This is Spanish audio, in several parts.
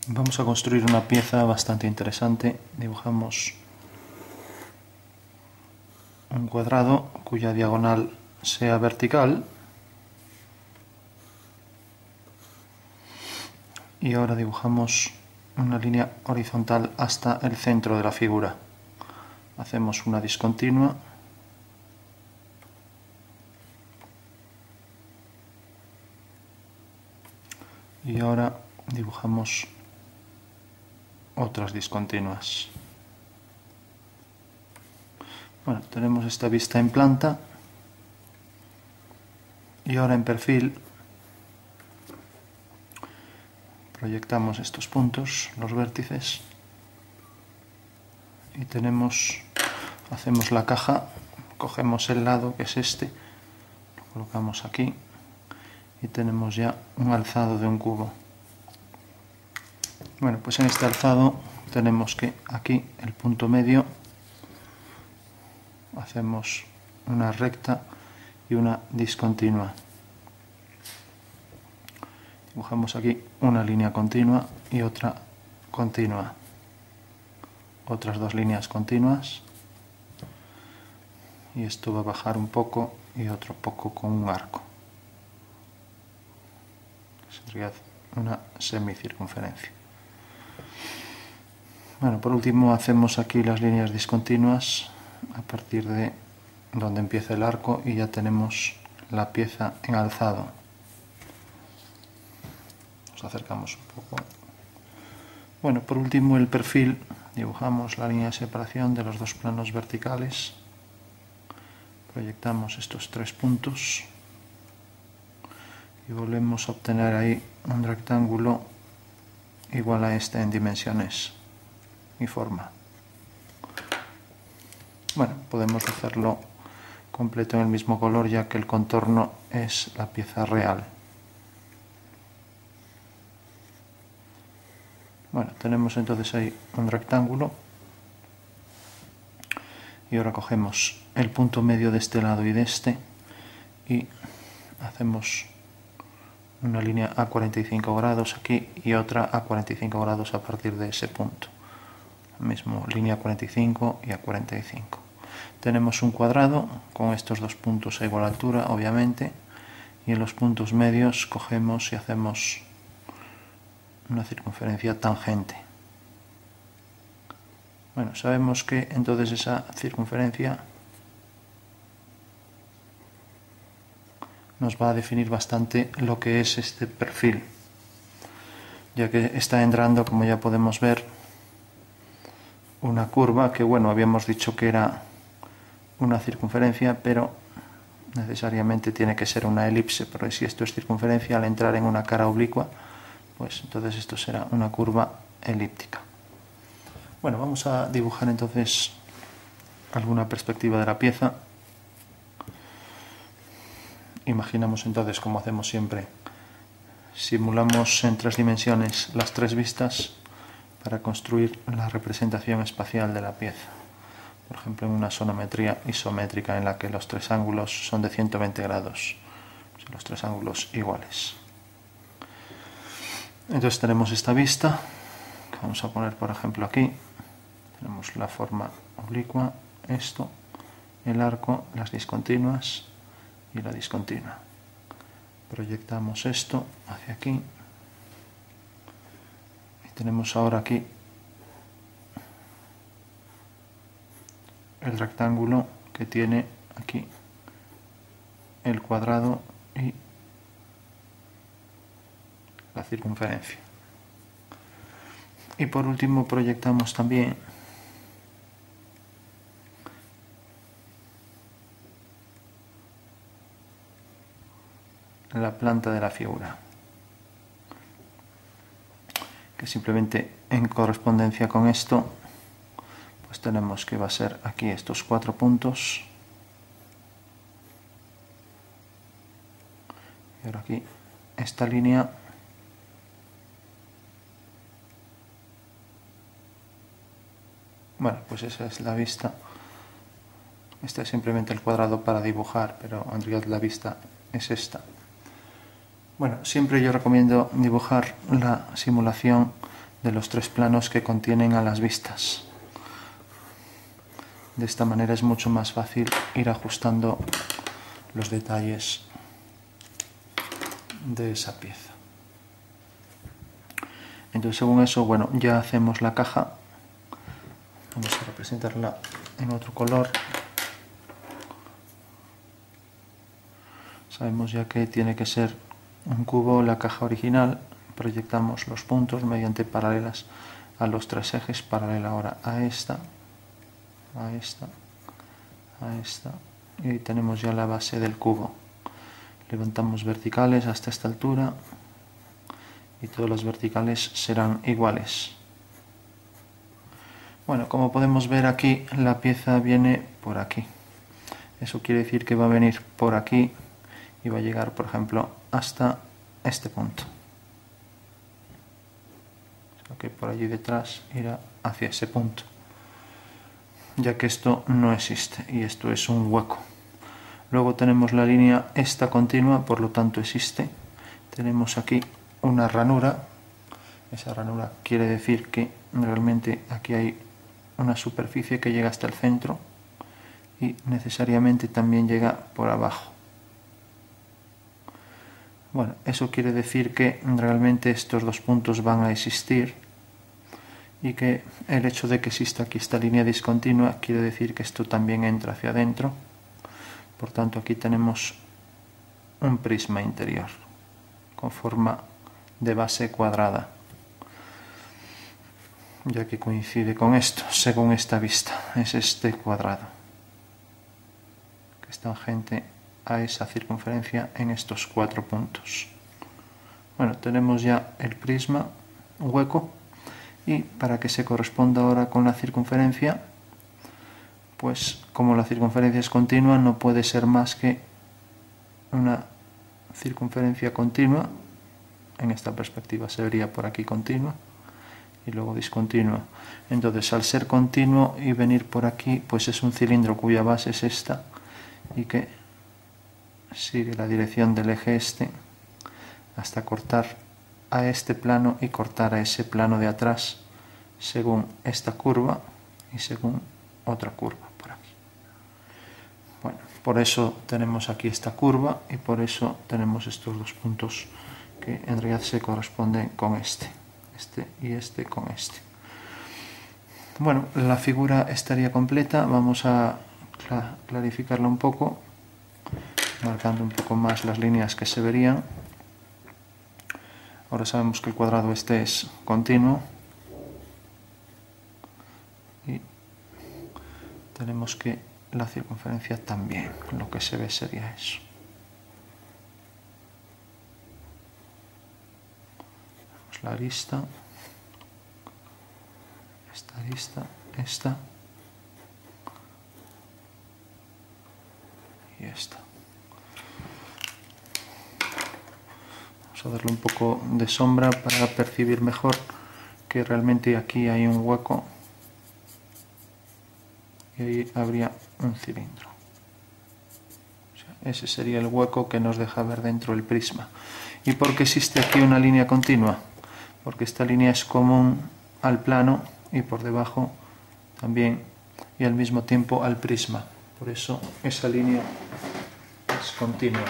Vamos a construir una pieza bastante interesante. Dibujamos un cuadrado cuya diagonal sea vertical. Y ahora dibujamos una línea horizontal hasta el centro de la figura. Hacemos una discontinua. Y ahora dibujamos otras discontinuas. Bueno, tenemos esta vista en planta y ahora en perfil proyectamos estos puntos, los vértices, y hacemos la caja, cogemos el lado que es este, lo colocamos aquí y tenemos ya un alzado de un cubo. Bueno, pues en este alzado tenemos que aquí el punto medio hacemos una recta y una discontinua. Dibujamos aquí una línea continua y otra continua. Otras dos líneas continuas. Y esto va a bajar un poco y otro poco con un arco. Sería una semicircunferencia. Bueno, por último hacemos aquí las líneas discontinuas a partir de donde empieza el arco y ya tenemos la pieza en alzado. Nos acercamos un poco. Bueno, por último el perfil, dibujamos la línea de separación de los dos planos verticales. Proyectamos estos tres puntos y volvemos a obtener ahí un rectángulo igual a este en dimensiones y forma. Bueno, podemos hacerlo completo en el mismo color ya que el contorno es la pieza real. Bueno, tenemos entonces ahí un rectángulo y ahora cogemos el punto medio de este lado y de este y hacemos una línea a 45 grados aquí y otra a 45 grados a partir de ese punto. Mismo línea a 45 y a 45. Tenemos un cuadrado con estos dos puntos a igual altura, obviamente, y en los puntos medios cogemos y hacemos una circunferencia tangente. Bueno, sabemos que entonces esa circunferencia nos va a definir bastante lo que es este perfil, ya que está entrando, como ya podemos ver, una curva que, bueno, habíamos dicho que era una circunferencia, pero necesariamente tiene que ser una elipse, porque si esto es circunferencia, al entrar en una cara oblicua, pues entonces esto será una curva elíptica. Bueno, vamos a dibujar entonces alguna perspectiva de la pieza. Imaginamos entonces, como hacemos siempre, simulamos en tres dimensiones las tres vistas para construir la representación espacial de la pieza. Por ejemplo, en una sonometría isométrica en la que los tres ángulos son de 120 grados, los tres ángulos iguales. Entonces tenemos esta vista, que vamos a poner por ejemplo aquí. Tenemos la forma oblicua, esto, el arco, las discontinuas y la discontinua. Proyectamos esto hacia aquí. Y tenemos ahora aquí el rectángulo que tiene aquí el cuadrado y la circunferencia. Y por último proyectamos también la planta de la figura, que simplemente en correspondencia con esto pues tenemos que va a ser aquí estos cuatro puntos y ahora aquí esta línea Bueno, pues esa es la vista. Este es simplemente el cuadrado para dibujar, pero en realidad la vista es esta. Bueno, siempre yo recomiendo dibujar la simulación de los tres planos que contienen a las vistas. De esta manera es mucho más fácil ir ajustando los detalles de esa pieza. Entonces, según eso, bueno, ya hacemos la caja. Vamos a representarla en otro color. Sabemos ya que tiene que ser un cubo la caja original. Proyectamos los puntos mediante paralelas a los tres ejes, paralela ahora a esta, a esta, a esta, y tenemos ya la base del cubo. Levantamos verticales hasta esta altura y todas las verticales serán iguales. Bueno, como podemos ver aquí, la pieza viene por aquí. Eso quiere decir que va a venir por aquí y va a llegar, por ejemplo, hasta este punto. O sea que por allí detrás irá hacia ese punto, ya que esto no existe y esto es un hueco. Luego tenemos la línea esta continua, por lo tanto existe. Tenemos aquí una ranura. Esa ranura quiere decir que realmente aquí hay una superficie que llega hasta el centro y necesariamente también llega por abajo. Bueno, eso quiere decir que realmente estos dos puntos van a existir y que el hecho de que exista aquí esta línea discontinua quiere decir que esto también entra hacia adentro. Por tanto, aquí tenemos un prisma interior con forma de base cuadrada, ya que coincide con esto, según esta vista, es este cuadrado, que es tangente a esa circunferencia en estos 4 puntos. Bueno, tenemos ya el prisma hueco, y para que se corresponda ahora con la circunferencia, pues como la circunferencia es continua, no puede ser más que una circunferencia continua. En esta perspectiva se vería por aquí continua y luego discontinua. Entonces, al ser continuo y venir por aquí, pues es un cilindro cuya base es esta y que sigue la dirección del eje este hasta cortar a este plano y cortar a ese plano de atrás según esta curva y según otra curva por aquí. Bueno, por eso tenemos aquí esta curva y por eso tenemos estos dos puntos que en realidad se corresponden con este y este con este. Bueno, la figura estaría completa. Vamos a clarificarla un poco, marcando un poco más las líneas que se verían. Ahora sabemos que el cuadrado este es continuo y tenemos que la circunferencia también, lo que se ve sería eso. Vemos la arista, esta arista, esta y esta. Vamos a darle un poco de sombra para percibir mejor que realmente aquí hay un hueco y ahí habría un cilindro. O sea, ese sería el hueco que nos deja ver dentro el prisma. ¿Y por qué existe aquí una línea continua? Porque esta línea es común al plano y por debajo también y al mismo tiempo al prisma. Por eso esa línea es continua.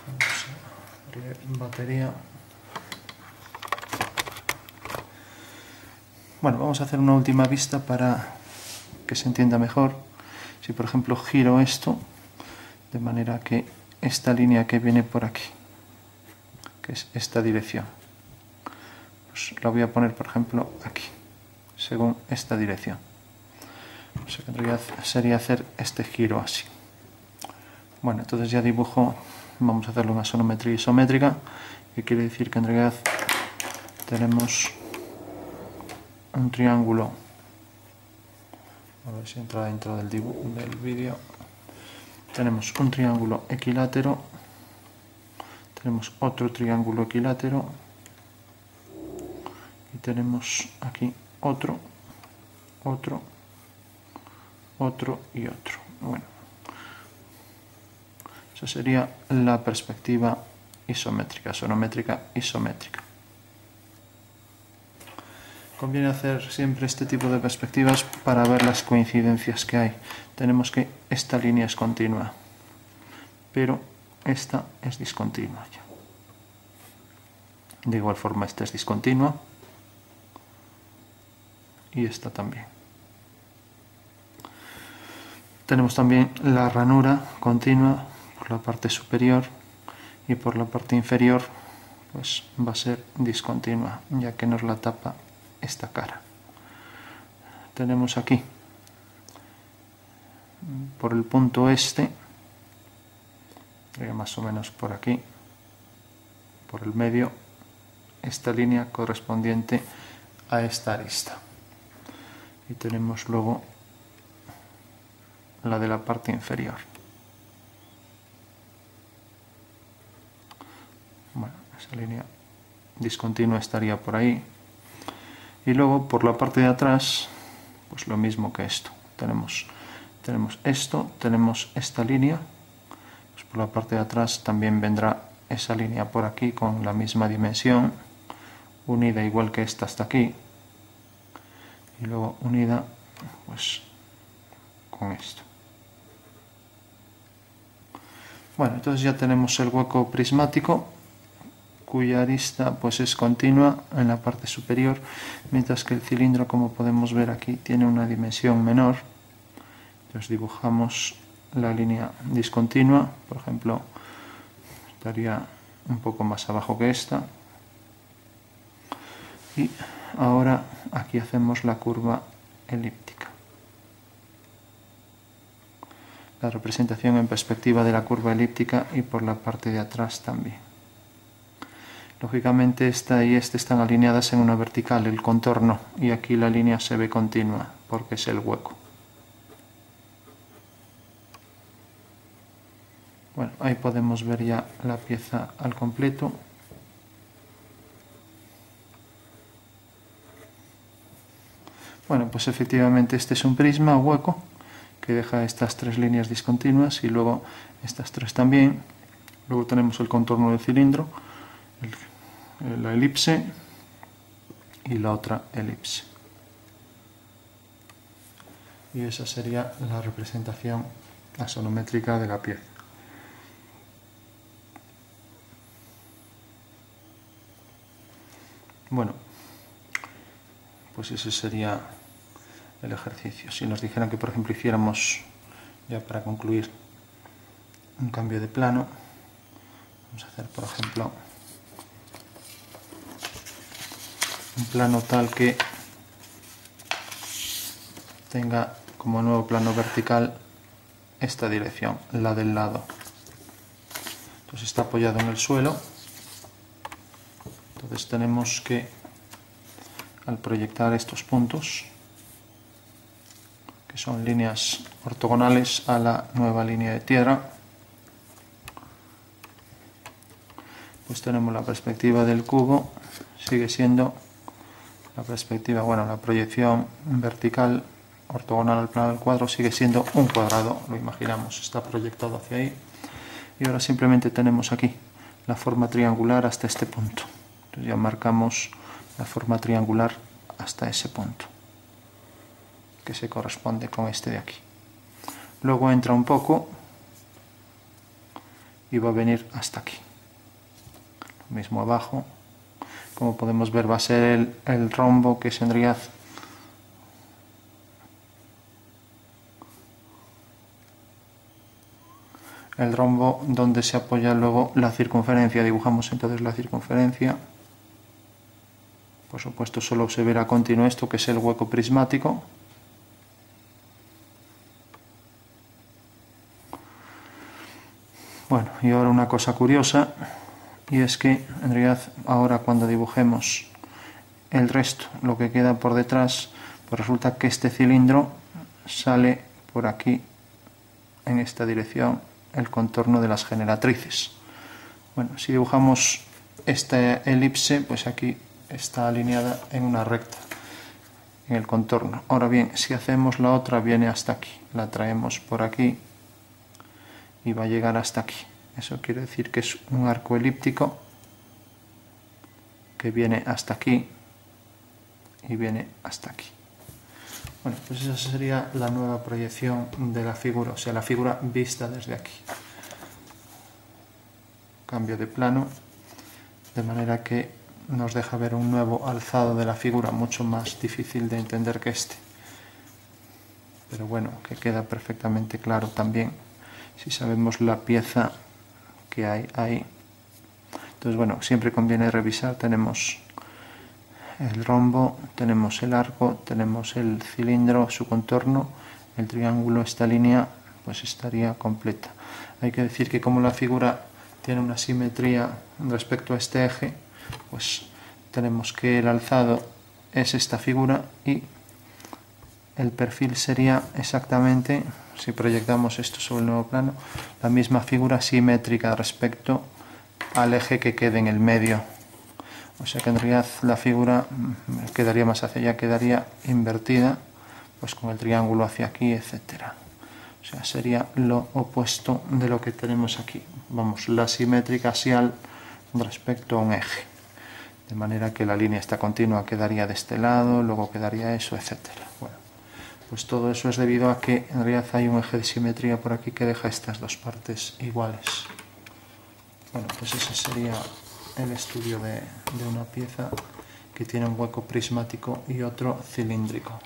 Vamos a abrir batería. Bueno, vamos a hacer una última vista para que se entienda mejor. Si por ejemplo giro esto, de manera que esta línea que viene por aquí, que es esta dirección, pues la voy a poner por ejemplo aquí, según esta dirección. O sea que en realidad sería hacer este giro así. Bueno, entonces ya dibujo, vamos a hacerle una sonometría isométrica, que quiere decir que en realidad tenemos un triángulo. A ver si entra dentro del vídeo. Tenemos un triángulo equilátero, tenemos otro triángulo equilátero y tenemos aquí otro y otro. Bueno, esa sería la perspectiva isométrica, sonométrica isométrica. Conviene hacer siempre este tipo de perspectivas para ver las coincidencias que hay. Tenemos que esta línea es continua, pero esta es discontinua ya. De igual forma esta es discontinua y esta también. Tenemos también la ranura continua por la parte superior y por la parte inferior pues va a ser discontinua, ya que nos la tapa esta cara. Tenemos aquí por el punto este, más o menos por aquí, por el medio, esta línea correspondiente a esta arista. Y tenemos luego la de la parte inferior. Bueno, esa línea discontinua estaría por ahí. Y luego por la parte de atrás, pues lo mismo que esto. Tenemos esto, tenemos esta línea. Pues por la parte de atrás también vendrá esa línea por aquí con la misma dimensión, unida igual que esta hasta aquí. Y luego unida pues con esto. Bueno, entonces ya tenemos el hueco prismático, cuya arista pues es continua en la parte superior, mientras que el cilindro, como podemos ver aquí, tiene una dimensión menor. Entonces dibujamos la línea discontinua, por ejemplo, estaría un poco más abajo que esta. Y ahora aquí hacemos la curva elíptica. La representación en perspectiva de la curva elíptica y por la parte de atrás también. Lógicamente esta y esta están alineadas en una vertical, el contorno, y aquí la línea se ve continua porque es el hueco. Bueno, ahí podemos ver ya la pieza al completo. Bueno, pues efectivamente este es un prisma hueco que deja estas tres líneas discontinuas y luego estas tres también. Luego tenemos el contorno del cilindro, la elipse y la otra elipse. Y esa sería la representación axonométrica de la pieza. Bueno, pues ese sería el ejercicio. Si nos dijeran que, por ejemplo, hiciéramos, ya para concluir, un cambio de plano, vamos a hacer, por ejemplo, un plano tal que tenga como nuevo plano vertical esta dirección, la del lado. Entonces está apoyado en el suelo. Entonces tenemos que, al proyectar estos puntos, que son líneas ortogonales a la nueva línea de tierra, pues tenemos la perspectiva del cubo, sigue siendo la perspectiva, bueno, la proyección vertical ortogonal al plano del cuadro sigue siendo un cuadrado, lo imaginamos, está proyectado hacia ahí. Y ahora simplemente tenemos aquí la forma triangular hasta este punto. Entonces ya marcamos la forma triangular hasta ese punto, que se corresponde con este de aquí. Luego entra un poco y va a venir hasta aquí. Lo mismo abajo. Como podemos ver, va a ser el rombo, que es en realidad el rombo donde se apoya luego la circunferencia. Dibujamos entonces la circunferencia. Por supuesto solo se verá continuo esto, que es el hueco prismático. Bueno, y ahora una cosa curiosa, y es que en realidad ahora cuando dibujemos el resto, lo que queda por detrás, pues resulta que este cilindro sale por aquí, en esta dirección, el contorno de las generatrices. Bueno, si dibujamos esta elipse, pues aquí está alineada en una recta, en el contorno. Ahora bien, si hacemos la otra, viene hasta aquí, la traemos por aquí y va a llegar hasta aquí. Eso quiere decir que es un arco elíptico que viene hasta aquí y viene hasta aquí. Bueno, pues esa sería la nueva proyección de la figura, o sea, la figura vista desde aquí. Cambio de plano, de manera que nos deja ver un nuevo alzado de la figura, mucho más difícil de entender que este. Pero bueno, que queda perfectamente claro también si sabemos la pieza que hay ahí. Entonces, bueno, siempre conviene revisar. Tenemos el rombo, tenemos el arco, tenemos el cilindro, su contorno, el triángulo, esta línea pues estaría completa. Hay que decir que como la figura tiene una simetría respecto a este eje, pues tenemos que el alzado es esta figura y el perfil sería exactamente, si proyectamos esto sobre el nuevo plano, la misma figura simétrica respecto al eje que quede en el medio. O sea que en realidad la figura quedaría más hacia allá, quedaría invertida, pues con el triángulo hacia aquí, etcétera. O sea, sería lo opuesto de lo que tenemos aquí. Vamos, la simétrica axial respecto a un eje. De manera que la línea esta continua quedaría de este lado, luego quedaría eso, etcétera. Bueno, pues todo eso es debido a que en realidad hay un eje de simetría por aquí que deja estas dos partes iguales. Bueno, pues ese sería el estudio de una pieza que tiene un hueco prismático y otro cilíndrico.